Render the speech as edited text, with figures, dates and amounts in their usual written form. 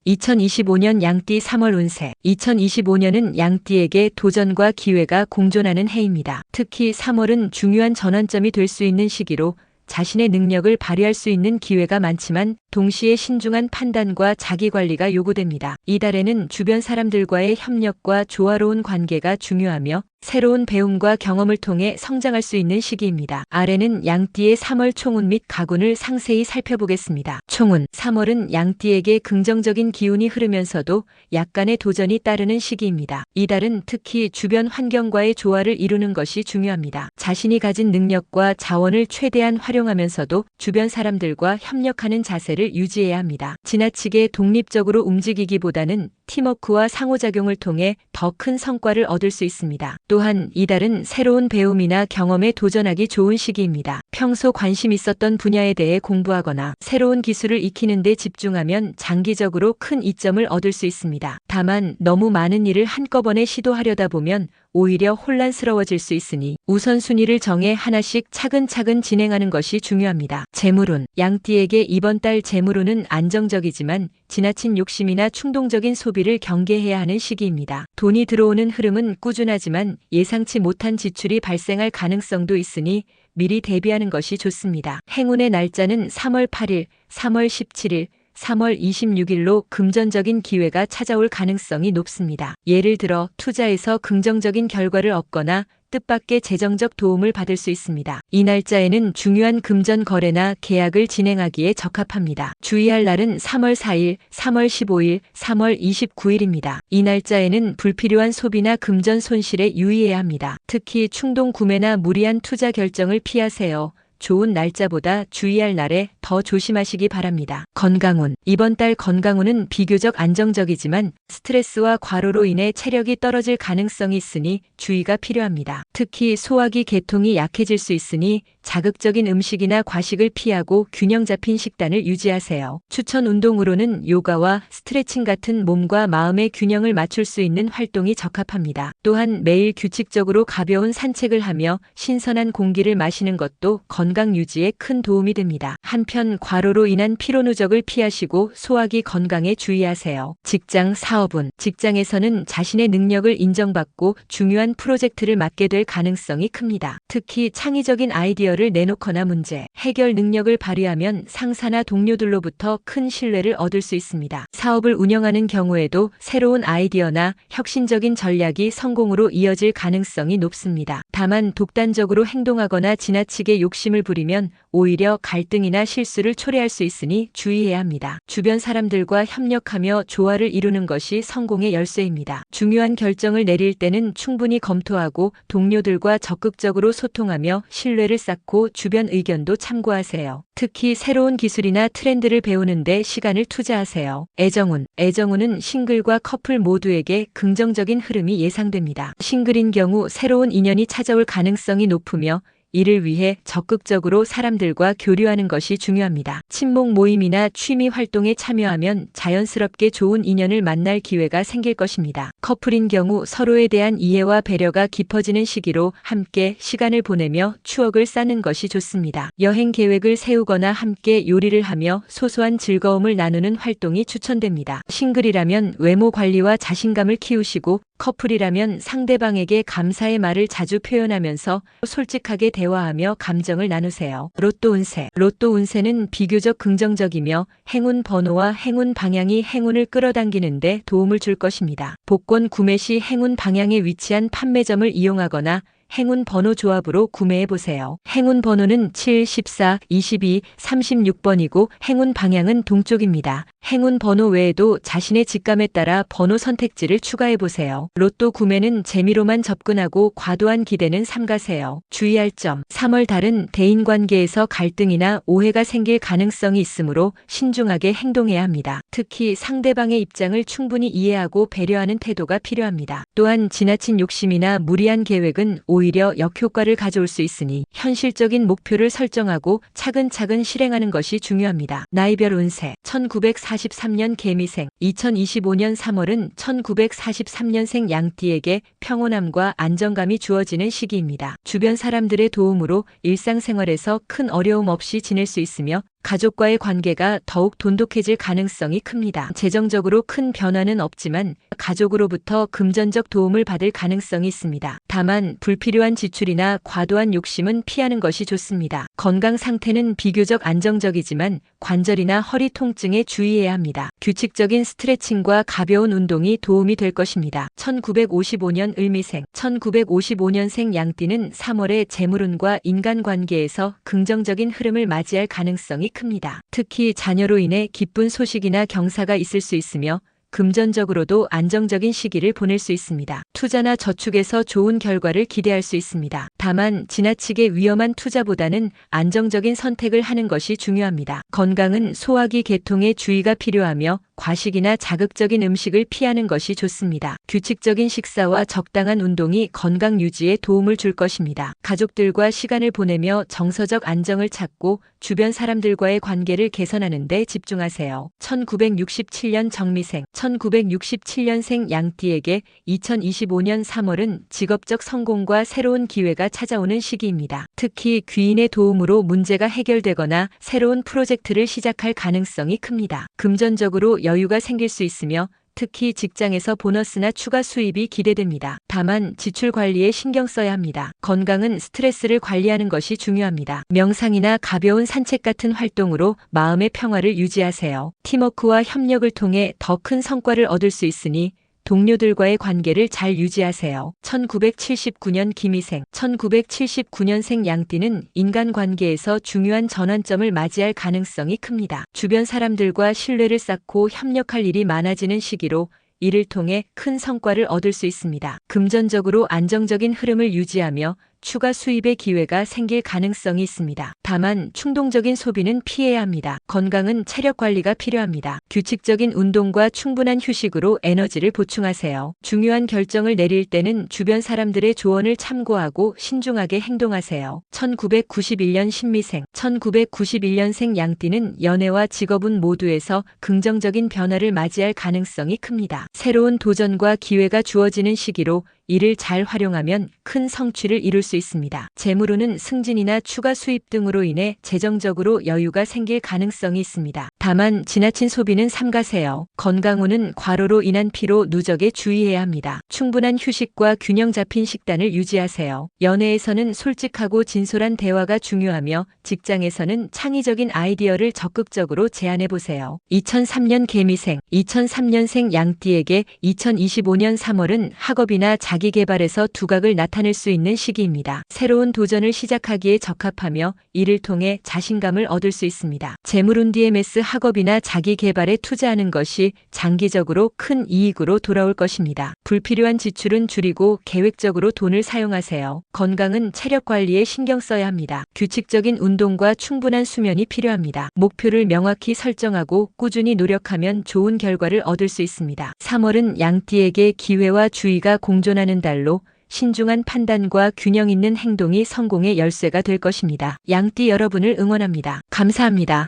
2025년 양띠 3월 운세. 2025년은 양띠에게 도전과 기회가 공존하는 해입니다. 특히 3월은 중요한 전환점이 될 수 있는 시기로 자신의 능력을 발휘할 수 있는 기회가 많지만 동시에 신중한 판단과 자기관리가 요구됩니다. 이달에는 주변 사람들과의 협력과 조화로운 관계가 중요하며 새로운 배움과 경험을 통해 성장할 수 있는 시기입니다. 아래는 양띠의 3월 총운 및 가군을 상세히 살펴보겠습니다. 총운. 3월은 양띠에게 긍정적인 기운이 흐르면서도 약간의 도전이 따르는 시기입니다. 이달은 특히 주변 환경과의 조화를 이루는 것이 중요합니다. 자신이 가진 능력과 자원을 최대한 활용하면서도 주변 사람들과 협력하는 자세를 유지해야 합니다. 지나치게 독립적으로 움직이기보다는 팀워크와 상호작용을 통해 더 큰 성과를 얻을 수 있습니다. 또한 이달은 새로운 배움이나 경험에 도전하기 좋은 시기입니다. 평소 관심 있었던 분야에 대해 공부하거나 새로운 기술을 익히는 데 집중하면 장기적으로 큰 이점을 얻을 수 있습니다. 다만 너무 많은 일을 한꺼번에 시도하려다 보면 오히려 혼란스러워질 수 있으니 우선순위를 정해 하나씩 차근차근 진행하는 것이 중요합니다. 재물운. 양띠에게 이번 달 재물운은 안정적이지만 지나친 욕심이나 충동적인 소비를 경계해야 하는 시기입니다. 돈이 들어오는 흐름은 꾸준하지만 예상치 못한 지출이 발생할 가능성도 있으니 미리 대비하는 것이 좋습니다. 행운의 날짜는 3월 8일, 3월 17일, 3월 26일로 금전적인 기회가 찾아올 가능성이 높습니다. 예를 들어 투자에서 긍정적인 결과를 얻거나 뜻밖의 재정적 도움을 받을 수 있습니다. 이 날짜에는 중요한 금전 거래나 계약을 진행하기에 적합합니다. 주의할 날은 3월 4일, 3월 15일, 3월 29일입니다. 이 날짜에는 불필요한 소비나 금전 손실에 유의해야 합니다. 특히 충동 구매나 무리한 투자 결정을 피하세요. 좋은 날짜보다 주의할 날에 더 조심하시기 바랍니다. 건강운. 이번 달 건강운은 비교적 안정적이지만 스트레스와 과로로 인해 체력이 떨어질 가능성이 있으니 주의가 필요합니다. 특히 소화기 계통이 약해질 수 있으니 자극적인 음식이나 과식을 피하고 균형 잡힌 식단을 유지하세요. 추천 운동으로는 요가와 스트레칭 같은 몸과 마음의 균형을 맞출 수 있는 활동이 적합합니다. 또한 매일 규칙적으로 가벼운 산책을 하며 신선한 공기를 마시는 것도 건강 유지에 큰 도움이 됩니다. 한편 과로로 인한 피로 누적을 피하시고 소화기 건강에 주의하세요. 직장 사업운. 직장에서는 자신의 능력을 인정받고 중요한 프로젝트를 맡게 될 가능성이 큽니다. 특히 창의적인 아이디어를 내놓거나 문제 해결 능력을 발휘하면 상사나 동료들로부터 큰 신뢰를 얻을 수 있습니다. 사업을 운영하는 경우에도 새로운 아이디어나 혁신적인 전략이 성공으로 이어질 가능성이 높습니다. 다만 독단적으로 행동하거나 지나치게 욕심을 부리면 오히려 갈등이나 실수를 초래할 수 있으니 주의해야 합니다. 주변 사람들과 협력하며 조화를 이루는 것이 성공의 열쇠입니다. 중요한 결정을 내릴 때는 충분히 검토하고 동료들과 적극적으로 소통하며 신뢰를 쌓고 주변 의견도 참고하세요. 특히 새로운 기술이나 트렌드를 배우는 데 시간을 투자하세요. 애정운. 애정운은 싱글과 커플 모두에게 긍정적인 흐름이 예상됩니다. 싱글인 경우 새로운 인연이 찾아올 가능성이 높으며 이를 위해 적극적으로 사람들과 교류하는 것이 중요합니다. 친목 모임이나 취미 활동에 참여하면 자연스럽게 좋은 인연을 만날 기회가 생길 것입니다. 커플인 경우 서로에 대한 이해와 배려가 깊어지는 시기로 함께 시간을 보내며 추억을 쌓는 것이 좋습니다. 여행 계획을 세우거나 함께 요리를 하며 소소한 즐거움을 나누는 활동이 추천됩니다. 싱글이라면 외모 관리와 자신감을 키우시고 커플이라면 상대방에게 감사의 말을 자주 표현하면서 솔직하게 대화하며 감정을 나누세요. 로또 운세. 로또 운세는 비교적 긍정적이며 행운 번호와 행운 방향이 행운을 끌어당기는데 도움을 줄 것입니다. 복권 구매 시 행운 방향에 위치한 판매점을 이용하거나 행운 번호 조합으로 구매해보세요. 행운 번호는 7, 14, 22, 36번이고 행운 방향은 동쪽입니다. 행운 번호 외에도 자신의 직감에 따라 번호 선택지를 추가해보세요. 로또 구매는 재미로만 접근하고 과도한 기대는 삼가세요. 주의할 점. 3월 달은 대인관계에서 갈등이나 오해가 생길 가능성이 있으므로 신중하게 행동해야 합니다. 특히 상대방의 입장을 충분히 이해하고 배려하는 태도가 필요합니다. 또한 지나친 욕심이나 무리한 계획은 오히려 역효과를 가져올 수 있으니 현실적인 목표를 설정하고 차근차근 실행하는 것이 중요합니다. 나이별 운세. 1943년 개미생. 2025년 3월은 1943년생 양띠에게 평온함과 안정감이 주어지는 시기입니다. 주변 사람들의 도움으로 일상생활에서 큰 어려움 없이 지낼 수 있으며 가족과의 관계가 더욱 돈독해질 가능성이 큽니다. 재정적으로 큰 변화는 없지만 가족으로부터 금전적 도움을 받을 가능성이 있습니다. 다만 불필요한 지출이나 과도한 욕심은 피하는 것이 좋습니다. 건강 상태는 비교적 안정적이지만 관절이나 허리 통증에 주의해야 합니다. 규칙적인 스트레칭과 가벼운 운동이 도움이 될 것입니다. 1955년 을미생 1955년생 양띠는 3월에 재물운과 인간관계에서 긍정적인 흐름을 맞이할 가능성이 큽니다. 특히 자녀로 인해 기쁜 소식이나 경사가 있을 수 있으며 금전적으로도 안정적인 시기를 보낼 수 있습니다. 투자나 저축에서 좋은 결과를 기대할 수 있습니다. 다만 지나치게 위험한 투자보다는 안정적인 선택을 하는 것이 중요합니다. 건강은 소화기 계통에 주의가 필요하며 과식이나 자극적인 음식을 피하는 것이 좋습니다. 규칙적인 식사와 적당한 운동이 건강 유지에 도움을 줄 것입니다. 가족들과 시간을 보내며 정서적 안정을 찾고 주변 사람들과의 관계를 개선하는 데 집중하세요. 1967년 정미생 1967년생 양띠에게 2025년 3월은 직업적 성공과 새로운 기회가 찾아오는 시기입니다. 특히 귀인의 도움으로 문제가 해결되거나 새로운 프로젝트를 시작할 가능성이 큽니다. 금전적으로 여유가 생길 수 있으며 특히 직장에서 보너스나 추가 수입이 기대됩니다. 다만 지출 관리에 신경 써야 합니다. 건강은 스트레스를 관리하는 것이 중요합니다. 명상이나 가벼운 산책 같은 활동으로 마음의 평화를 유지하세요. 팀워크와 협력을 통해 더 큰 성과를 얻을 수 있으니 동료들과의 관계를 잘 유지하세요. 1979년 김희생 1979년생 양띠는 인간관계에서 중요한 전환점을 맞이할 가능성이 큽니다. 주변 사람들과 신뢰를 쌓고 협력할 일이 많아지는 시기로 이를 통해 큰 성과를 얻을 수 있습니다. 금전적으로 안정적인 흐름을 유지하며 추가 수입의 기회가 생길 가능성이 있습니다. 다만 충동적인 소비는 피해야 합니다. 건강은 체력 관리가 필요합니다. 규칙적인 운동과 충분한 휴식으로 에너지를 보충하세요. 중요한 결정을 내릴 때는 주변 사람들의 조언을 참고하고 신중하게 행동하세요. 1991년 신미생 1991년생 양띠는 연애와 직업운 모두에서 긍정적인 변화를 맞이할 가능성이 큽니다. 새로운 도전과 기회가 주어지는 시기로 이를 잘 활용하면 큰 성취를 이룰 수 있습니다. 재물운은 승진이나 추가 수입 등으로 인해 재정적으로 여유가 생길 가능성이 있습니다. 다만 지나친 소비는 삼가세요. 건강운은 과로로 인한 피로, 누적에 주의해야 합니다. 충분한 휴식과 균형 잡힌 식단을 유지하세요. 연애에서는 솔직하고 진솔한 대화가 중요하며 직장에서는 창의적인 아이디어를 적극적으로 제안해보세요. 2003년 개미생 2003년생 양띠에게 2025년 3월은 학업이나 자기개발에서 두각을 나타낼 수 있는 시기입니다. 새로운 도전을 시작하기에 적합하며 이를 통해 자신감을 얻을 수 있습니다. 재물운 DMS 학업이나 자기개발에 투자하는 것이 장기적으로 큰 이익으로 돌아올 것입니다. 불필요한 지출은 줄이고 계획적으로 돈을 사용하세요. 건강은 체력 관리에 신경 써야 합니다. 규칙적인 운동과 충분한 수면이 필요합니다. 목표를 명확히 설정하고 꾸준히 노력하면 좋은 결과를 얻을 수 있습니다. 3월은 양띠에게 기회와 주의가 공존하는 달로 신중한 판단과 균형 있는 행동이 성공의 열쇠가 될 것입니다. 양띠 여러분을 응원합니다. 감사합니다.